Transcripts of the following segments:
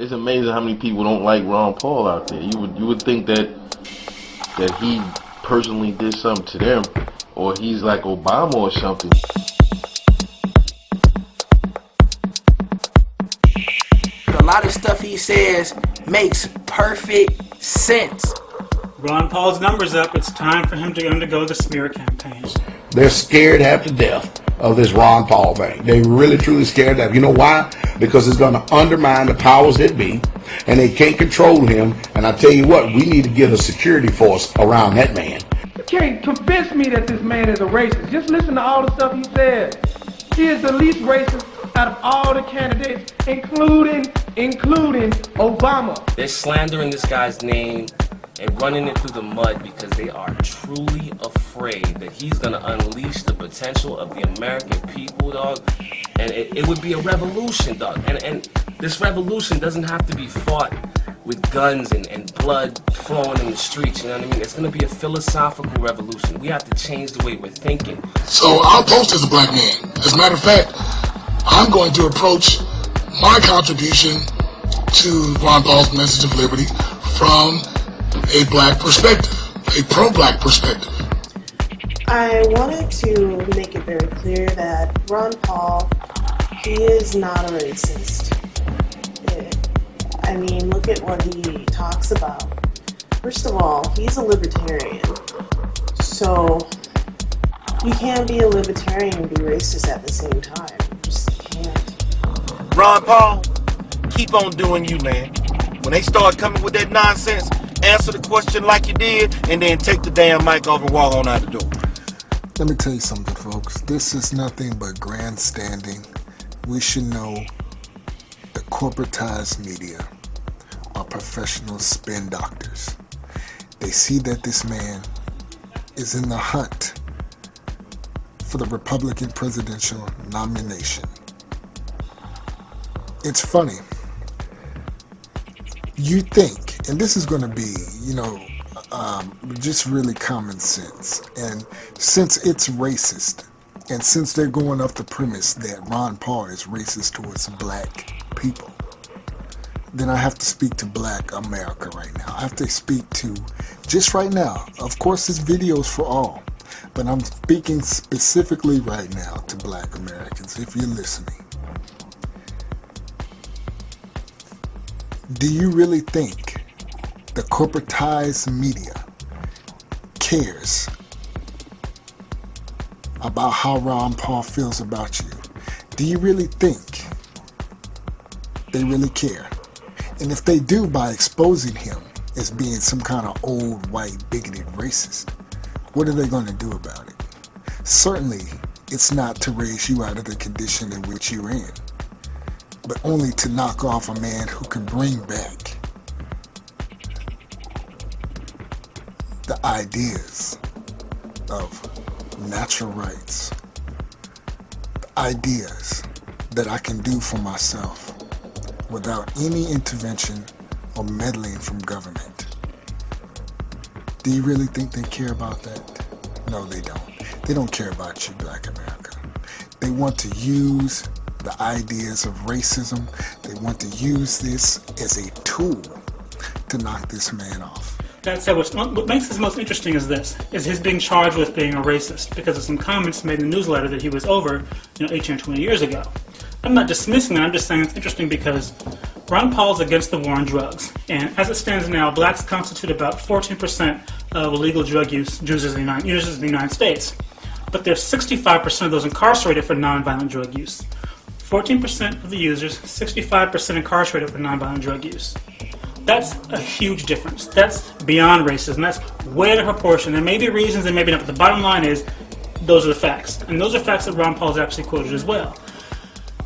It's amazing how many people don't like Ron Paul out there. You would think that he personally did something to them, or he's like Obama or something. A lot of stuff he says makes perfect sense. Ron Paul's number's up. It's time for him to undergo the smear campaign. They're scared half to death of this Ron Paul thing. They really, truly scared to death. You know why? Because it's going to undermine the powers that be, and they can't control him. And I tell you what, we need to get a security force around that man. You can't convince me that this man is a racist. Just listen to all the stuff he said. He is the least racist out of all the candidates, including Obama. They're slandering this guy's name and running it through the mud because they are truly afraid that he's going to unleash the potential of the American people, dog. And it would be a revolution, dog. And this revolution doesn't have to be fought with guns and blood flowing in the streets, you know what I mean? It's going to be a philosophical revolution. We have to change the way we're thinking. So I'll post as a black man. As a matter of fact, I'm going to approach my contribution to Ron Paul's message of liberty from a black perspective, a pro-black perspective. I wanted to make it very clear that Ron Paul, he is not a racist. I mean, look at what he talks about. First of all, he's a libertarian. So you can't be a libertarian and be racist at the same time. You just can't. Ron Paul, keep on doing you, man. When they start coming with that nonsense, answer the question like you did, and then take the damn mic off and walk on out the door. Let me tell you something, folks. This is nothing but grandstanding. We should know the corporatized media are professional spin doctors. They see that this man is in the hunt for the Republican presidential nomination. It's funny. You think, and this is going to be, just really common sense. And since it's racist, and since they're going off the premise that Ron Paul is racist towards black people, then I have to speak to black America right now. I have to speak to, just right now, of course this video is for all, but I'm speaking specifically right now to black Americans, if you're listening. Do you really think the corporatized media cares about how Ron Paul feels about you? Do you really think they really care? And if they do, by exposing him as being some kind of old, white, bigoted racist, what are they going to do about it? Certainly, it's not to raise you out of the condition in which you're in, but only to knock off a man who can bring back the ideas of natural rights, the ideas that I can do for myself without any intervention or meddling from government. Do you really think they care about that? No, they don't. They don't care about you, black America. They want to use the ideas of racism. They want to use this as a tool to knock this man off. That said, what makes this most interesting is this, is his being charged with being a racist because of some comments made in the newsletter that he was over 18 or 20 years ago. I'm not dismissing that, I'm just saying it's interesting because Ron Paul's against the war on drugs, and as it stands now, blacks constitute about 14% of illegal drug users in the United States. But there's 65% of those incarcerated for nonviolent drug use. 14% of the users, 65% incarcerated for nonviolent drug use. That's a huge difference. That's beyond racism. That's way out of proportion. There may be reasons, there may be not, but the bottom line is, those are the facts. And those are facts that Ron Paul's actually quoted as well.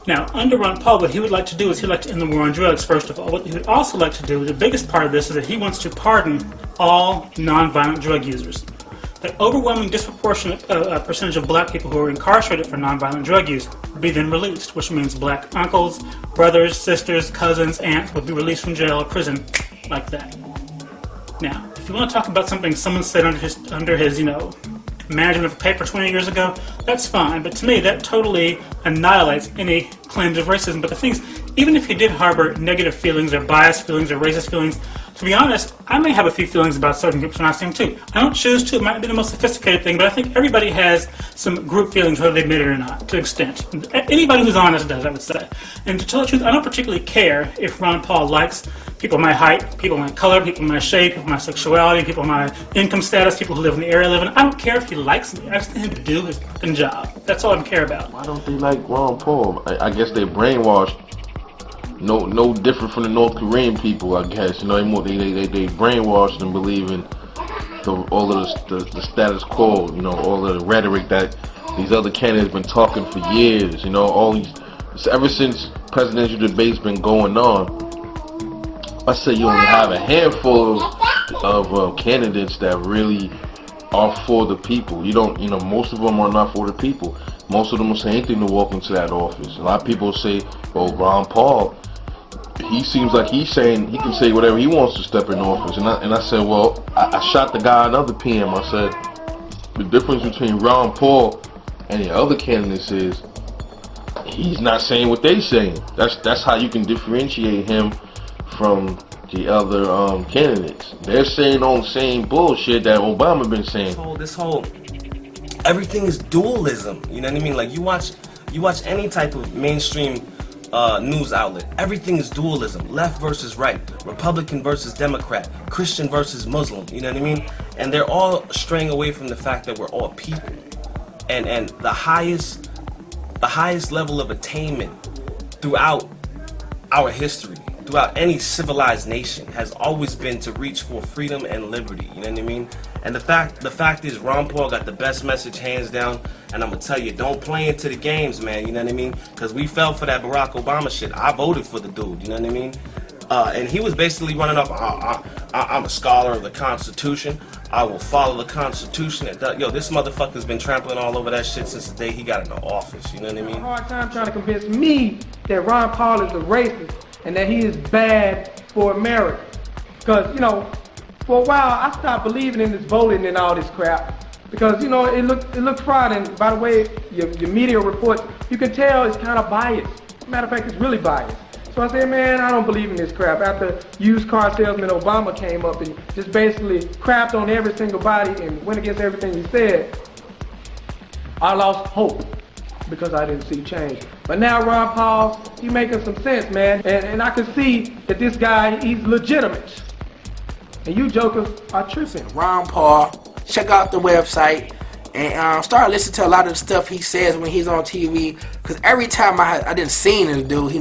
Now, under Ron Paul, what he would like to do is he'd like to end the war on drugs, first of all. What he would also like to do, the biggest part of this, is that he wants to pardon all nonviolent drug users. The overwhelming disproportionate percentage of black people who are incarcerated for nonviolent drug use will be then released, which means black uncles, brothers, sisters, cousins, aunts will be released from jail or prison like that. Now, if you want to talk about something someone said under his management of a paper 20 years ago, that's fine, but to me that totally annihilates any claims of racism. But the thing is, even if he did harbor negative feelings or biased feelings or racist feelings, to be honest, I may have a few feelings about certain groups when I see them too. I don't choose to. It might be the most sophisticated thing, but I think everybody has some group feelings, whether they admit it or not, to an extent. Anybody who's honest does, I would say. And to tell the truth, I don't particularly care if Ron Paul likes people my height, people my color, people my shape, people my sexuality, people my income status, people who live in the area I live in. I don't care if he likes me. I just need him to do his fucking job. That's all I care about. Why don't they like Ron Paul? I guess they're brainwashed. No different from the North Korean people, I guess. You know, they brainwashed and believe in all of the status quo. You know, all of the rhetoric that these other candidates been talking for years. You know, all these ever since presidential debates been going on. I say you only have a handful of candidates that really are for the people. You don't, most of them are not for the people. Most of them will say anything to walk into that office. A lot of people say, well, Ron Paul, he seems like he's saying he can say whatever he wants to step in office. And I said, well, I shot the guy another PM. I said, the difference between Ron Paul and the other candidates is he's not saying what they saying. That's how you can differentiate him from the other candidates. They're saying all the same bullshit that Obama been saying. This whole everything is dualism. You know what I mean? Like you watch any type of mainstream news outlet. Everything is dualism. Left versus right, Republican versus Democrat, Christian versus Muslim. You know what I mean? And they're all straying away from the fact that we're all people. And the highest level of attainment throughout our history, throughout any civilized nation, has always been to reach for freedom and liberty. You know what I mean? And the fact is, Ron Paul got the best message hands down. And I'm gonna tell you, don't play into the games, man. You know what I mean? Because we fell for that Barack Obama shit. I voted for the dude. You know what I mean? And he was basically running off. I'm a scholar of the Constitution. I will follow the Constitution. Yo, this motherfucker's been trampling all over that shit since the day he got into office. You know what I mean? Hard time trying to convince me that Ron Paul is a racist and that he is bad for America. Because, for a while I stopped believing in this voting and all this crap. Because, it looked fraud, and by the way, your media reports, you can tell it's kind of biased. Matter of fact, it's really biased. So I said, man, I don't believe in this crap. After used car salesman Obama came up and just basically crapped on every single body and went against everything he said, I lost hope because I didn't see change. But now Ron Paul, he's making some sense, man. And I can see that this guy, he's legitimate. And you jokers are tripping. Ron Paul, check out the website and start listening to a lot of the stuff he says when he's on TV. Because every time I didn't see this dude,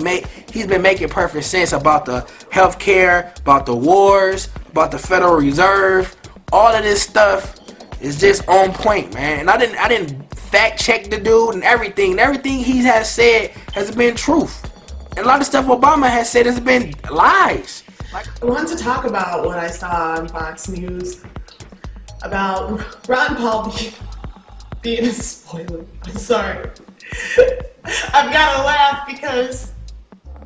he's been making perfect sense about the healthcare, about the wars, about the Federal Reserve. All of this stuff is just on point, man. And I didn't fact check the dude and everything. And everything he has said has been truth. And a lot of stuff Obama has said has been lies. I wanted to talk about what I saw on Fox News about Ron Paul being a spoiler. I'm sorry. I've got to laugh because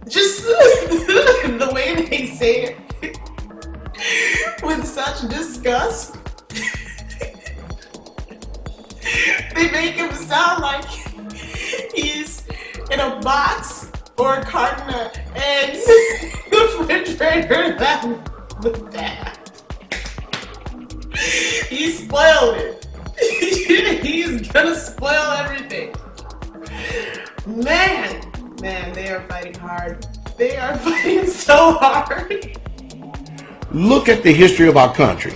just the way they say it with such disgust. They make him sound like he's in a box or a carton of eggs in the refrigerator with that. He spoiled it. He's gonna spoil everything. Man, they are fighting hard. They are fighting so hard. Look at the history of our country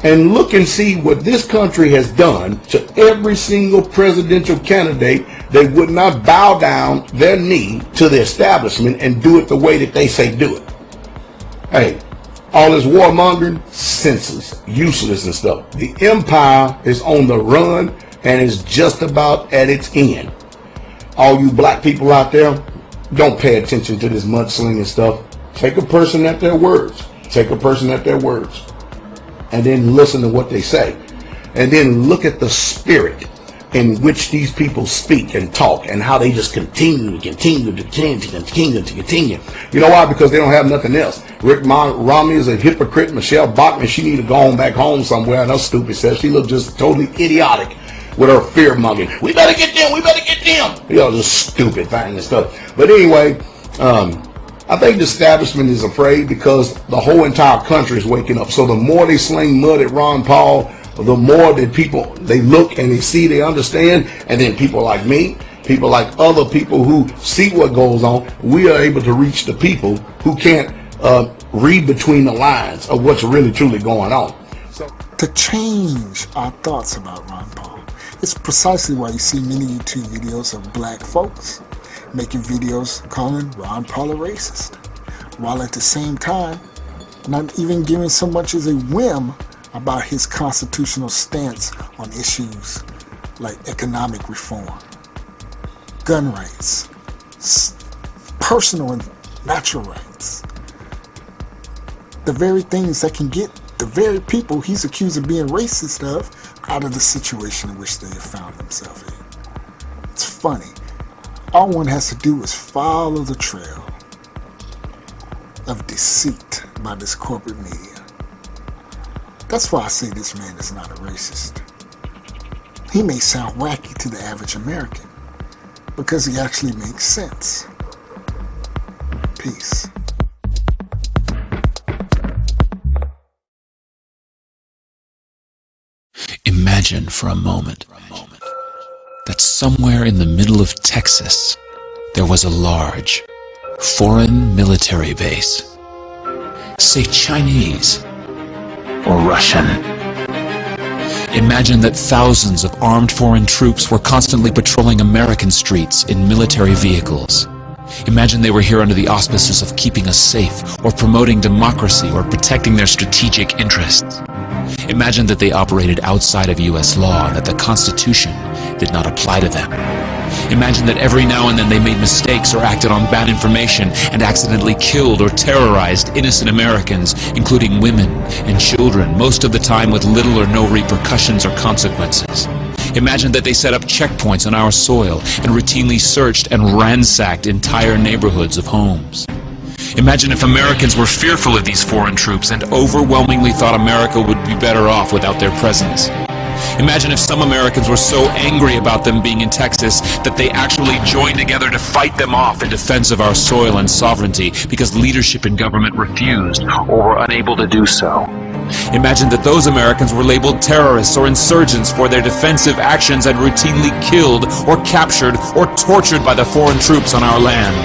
and look and see what this country has done to every single presidential candidate that would not bow down their knee to the establishment and do it the way that they say do it. Hey, all this warmongering, senseless, useless and stuff. The empire is on the run and is just about at its end. All you black people out there, don't pay attention to this mudslinging stuff. Take a person at their words. Take a person at their words. And then listen to what they say. And then look at the spirit in which these people speak and talk and how they just continue. You know why? Because they don't have nothing else. Rick Romney is a hypocrite. Michelle Bachmann, she need to go on back home somewhere. And her stupid self, she looked just totally idiotic with her fear-mongering. We better get them. We better get them. You know, just stupid thing and stuff. But anyway, I think the establishment is afraid because the whole entire country is waking up. So the more they sling mud at Ron Paul, the more that people, they look and they see, they understand, and then people like me, people like other people who see what goes on, we are able to reach the people who can't read between the lines of what's really truly going on. So to change our thoughts about Ron Paul, it's precisely why you see many YouTube videos of black folks making videos calling Ron Paul a racist, while at the same time not even giving so much as a whim about his constitutional stance on issues like economic reform, gun rights, personal and natural rights. The very things that can get the very people he's accused of being racist of out of the situation in which they have found themselves in. It's funny. All one has to do is follow the trail of deceit by this corporate media. That's why I say this man is not a racist. He may sound wacky to the average American because he actually makes sense. Peace. Imagine for a moment that somewhere in the middle of Texas there was a large foreign military base, say Chinese or Russian. Imagine that thousands of armed foreign troops were constantly patrolling American streets in military vehicles. Imagine they were here under the auspices of keeping us safe, or promoting democracy, or protecting their strategic interests. Imagine that they operated outside of U.S. law, and that the Constitution did not apply to them. Imagine that every now and then they made mistakes or acted on bad information and accidentally killed or terrorized innocent Americans, including women and children, most of the time with little or no repercussions or consequences. Imagine that they set up checkpoints on our soil and routinely searched and ransacked entire neighborhoods of homes. Imagine if Americans were fearful of these foreign troops and overwhelmingly thought America would be better off without their presence. Imagine if some Americans were so angry about them being in Texas that they actually joined together to fight them off in defense of our soil and sovereignty because leadership and government refused or were unable to do so. Imagine that those Americans were labeled terrorists or insurgents for their defensive actions and routinely killed or captured or tortured by the foreign troops on our land.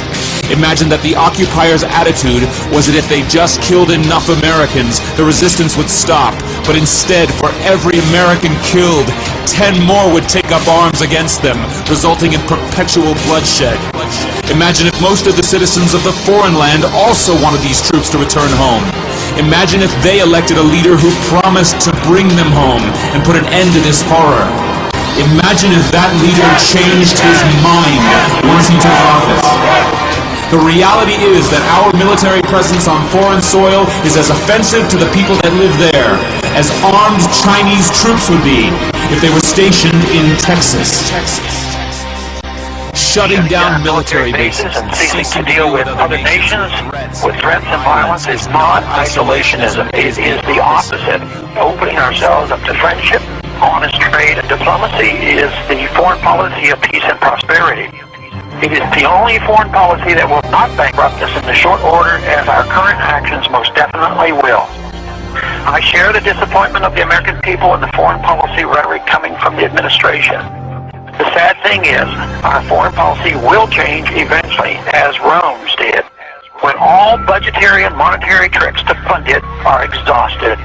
Imagine that the occupiers' attitude was that if they just killed enough Americans, the resistance would stop, but instead, for every American killed, 10 more would take up arms against them, resulting in perpetual bloodshed. Imagine if most of the citizens of the foreign land also wanted these troops to return home. Imagine if they elected a leader who promised to bring them home and put an end to this horror. Imagine if that leader changed his mind once he took office. The reality is that our military presence on foreign soil is as offensive to the people that live there as armed Chinese troops would be if they were stationed in Texas. Shutting down military bases and ceasing to deal with other nations with threats and violence is not isolationism. It is the opposite. Opening ourselves up to friendship, honest trade, and diplomacy is the foreign policy of peace and prosperity. It is the only foreign policy that will not bankrupt us in the short order, as our current actions most definitely will. I share the disappointment of the American people in the foreign policy rhetoric coming from the administration. The sad thing is, our foreign policy will change eventually, as Rome's did, when all budgetary and monetary tricks to fund it are exhausted.